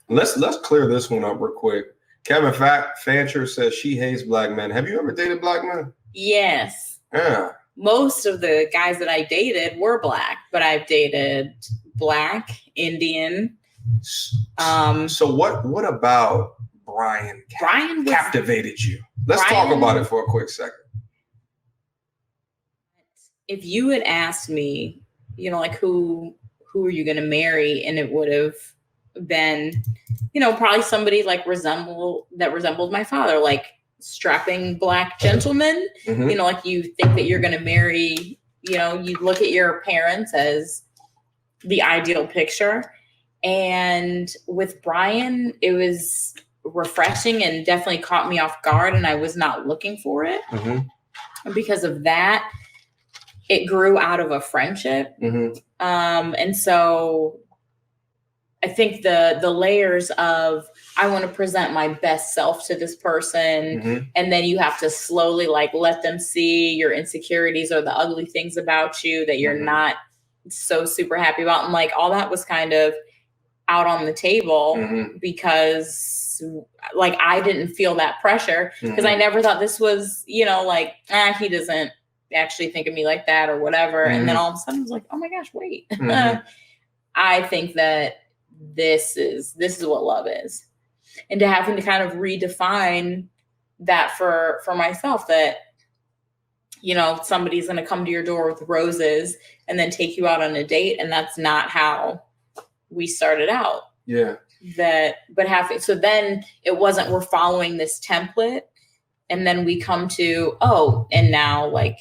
Let's clear this one up real quick. Kevin Fancher says she hates black men. Have you ever dated black men? Yes. Yeah. Most of the guys that I dated were black, but I've dated black, Indian. So what about Brian? Brian captivated you. Let's talk about it for a quick second. If you had asked me, like who are you going to marry, and it would have been, probably somebody like resembled my father, like strapping black gentleman. Mm-hmm. Like you think that you're going to marry, you look at your parents as the ideal picture. And with Brian, it was refreshing and definitely caught me off guard, and I was not looking for it. Mm-hmm. And because of that, it grew out of a friendship. Mm-hmm. And so I think the layers of, I want to present my best self to this person. Mm-hmm. And then you have to slowly like let them see your insecurities or the ugly things about you that you're not so super happy about. And like all that was kind of out on the table because like I didn't feel that pressure because I never thought this was, he doesn't actually think of me like that or whatever. And then all of a sudden I was like, oh my gosh, wait. I think that this is what love is. And to having to kind of redefine that for myself, that, somebody's going to come to your door with roses and then take you out on a date. And that's not how we started out. Yeah. So then it wasn't, we're following this template. And then we come to, and now like,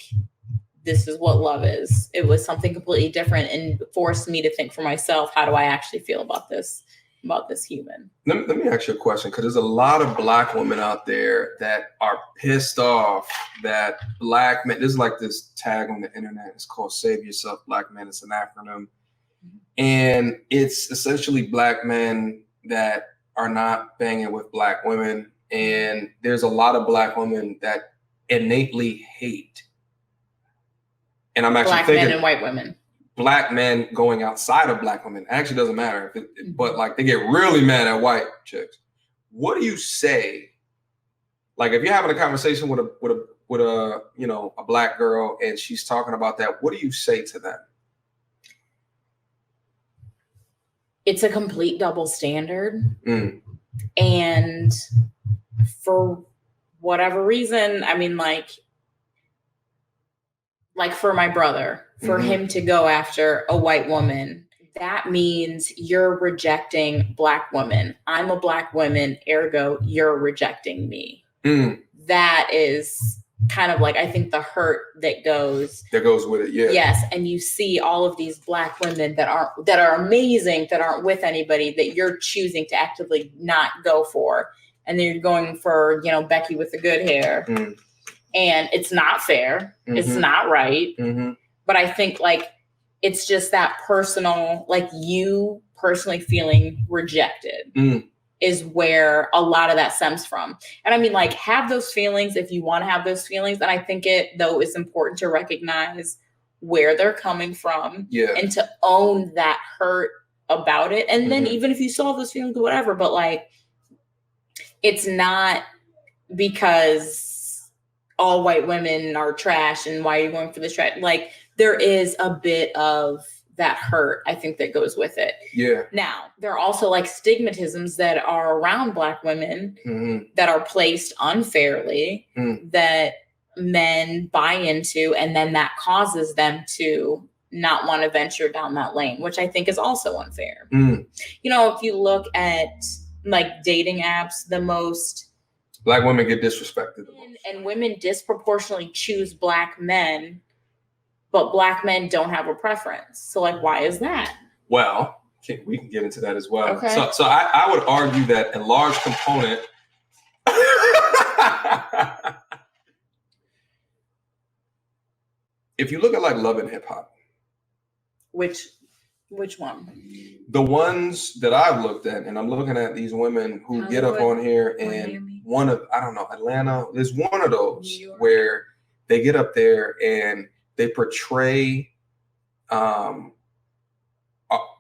this is what love is. It was something completely different and forced me to think for myself, how do I actually feel about this human? Let me ask you a question, because there's a lot of black women out there that are pissed off that black men, there's like this tag on the internet, it's called Save Yourself Black Men. It's an acronym. And it's essentially black men that are not banging with black women. And there's a lot of black women that innately hate. And I'm actually thinking black men and white women. Black men going outside of black women. It actually doesn't matter. But like they get really mad at white chicks. What do you say? Like if you're having a conversation with a black girl and she's talking about that, what do you say to them? It's a complete double standard. And for whatever reason, I mean, like for my brother, for him to go after a white woman, that means you're rejecting black women. I'm a black woman, ergo, you're rejecting me. That is kind of like, I think the hurt that goes with it. Yeah. Yes. And you see all of these black women that are amazing, that aren't with anybody, that you're choosing to actively not go for. And then you're going for, Becky with the good hair. And it's not fair. It's not right. But I think like, it's just that personal, like you personally feeling rejected is where a lot of that stems from. And I mean, like, have those feelings if you want to have those feelings. And I think it, though, is important to recognize where they're coming from and to own that hurt about it. And then even if you still have those feelings or whatever, but like, it's not because all white women are trash and why are you going for this trash? Like, there is a bit of that hurt, I think, that goes with it. Yeah. Now, there are also like stigmatisms that are around black women that are placed unfairly that men buy into, and then that causes them to not want to venture down that lane, which I think is also unfair. If you look at like dating apps, the most black women get disrespected. And women disproportionately choose black men, but black men don't have a preference. So like, why is that? Well, we can get into that as well. Okay. So I would argue that a large component if you look at like Love and Hip Hop. Which one? The ones that I've looked at, and I'm looking at these women who get up on here, and one of, I don't know, Atlanta, there's one of those where they get up there and they portray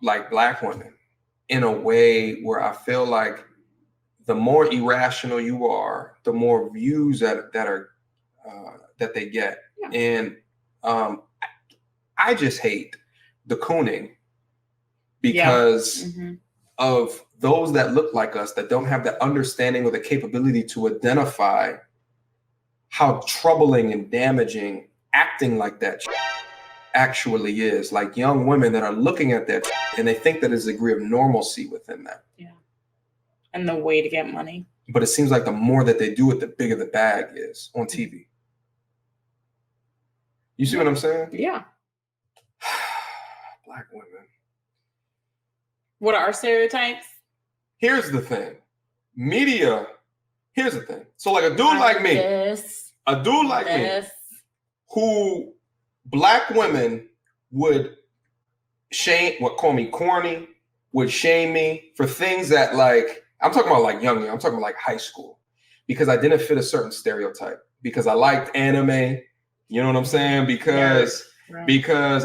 like black women in a way where I feel like the more irrational you are, the more views that they get. Yeah. And I just hate the cooning because of those that look like us that don't have the understanding or the capability to identify how troubling and damaging acting like that actually is. Like young women that are looking at that and they think that there's a degree of normalcy within that. Yeah. And the way to get money. But it seems like the more that they do it, the bigger the bag is on TV. You see what I'm saying? Yeah. Black women. What are our stereotypes? Here's the thing. Media, here's the thing. So like a dude like me, who black women would call me corny, would shame me for things that like, I'm talking about like young, I'm talking about like high school, because I didn't fit a certain stereotype, because I liked anime, you know what I'm saying? Because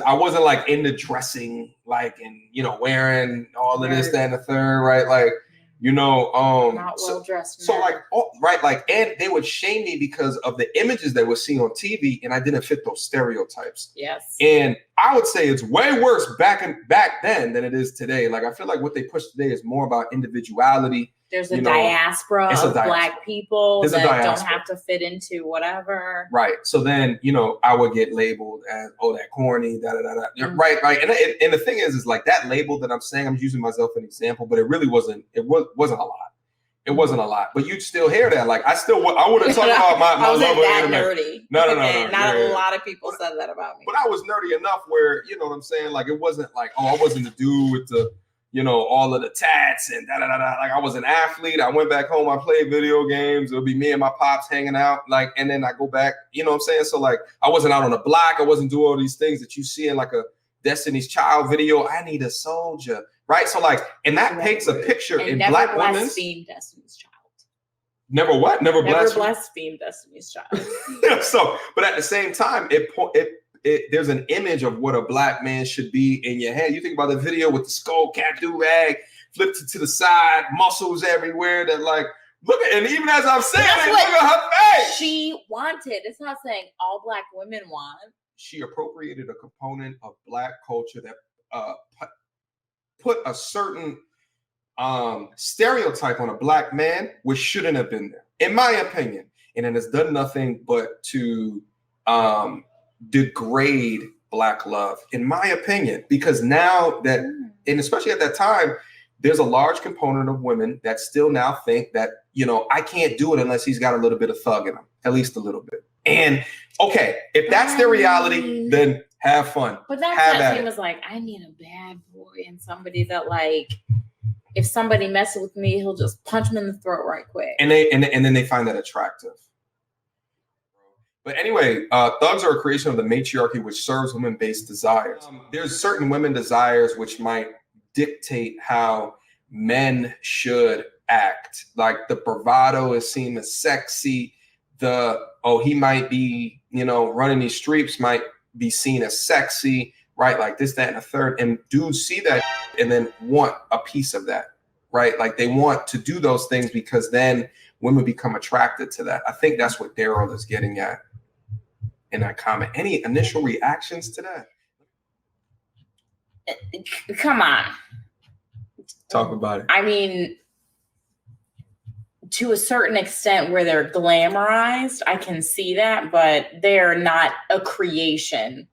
I wasn't like into dressing, like, and, you know, wearing all of this, that, and the third, right? Like, you know, not well dressed. So like, right, like, and they would shame me because of the images they would see on TV, and I didn't fit those stereotypes. Yes. And I would say it's way worse back then than it is today. Like, I feel like what they push today is more about individuality. There's a diaspora of black people that don't have to fit into whatever. Right. So then, you know, I would get labeled as, oh, that corny, Right. Right. And the thing is like that label that I'm saying, I'm using myself as an example, but it really wasn't, wasn't a lot. It wasn't a lot, but you'd still hear that. Like I want to talk about my love of anime. Nerdy. No. Not a lot of people said that about me. But I was nerdy enough where, you know what I'm saying? Like, it wasn't like, oh, I wasn't the dude with the, you know, all of the tats and Like I was an athlete. I went back home. I played video games. It'll be me and my pops hanging out. Like, and then I go back, you know what I'm saying? So like, I wasn't out on the block. I wasn't doing all these things that you see in like a Destiny's Child video. I need a soldier, right? So like, and that paints a picture in black women. Never blasphemed Destiny's Child. Never what? Never blasphemed Destiny's Child. So, but at the same time, there's an image of what a black man should be in your head. You think about the video with the skull cap do-rag, flipped it to the side, muscles everywhere. That like, look at, and even as I'm saying, look at her face. She wanted. It's not saying all black women want. She appropriated a component of black culture that put a certain stereotype on a black man, which shouldn't have been there, in my opinion. And it has done nothing but to degrade black love, in my opinion, because now that, and especially at that time, there's a large component of women that still now think that, you know, I can't do it unless he's got a little bit of thug in him, at least a little bit. And okay, if that's their reality, then have fun. But that's that thing was like, I need a bad boy and somebody that like, if somebody messes with me, he'll just punch him in the throat right quick. And then they find that attractive. But anyway, thugs are a creation of the matriarchy, which serves women-based desires. There's certain women desires which might dictate how men should act. Like the bravado is seen as sexy. He might be, you know, running these streets might be seen as sexy, right? Like this, that, and the third. And dudes see that and then want a piece of that, right? Like they want to do those things because then women become attracted to that. I think that's what Daryl is getting at in that comment. Any initial reactions to that? Come on. Talk about it. I mean, to a certain extent where they're glamorized, I can see that, but they're not a creation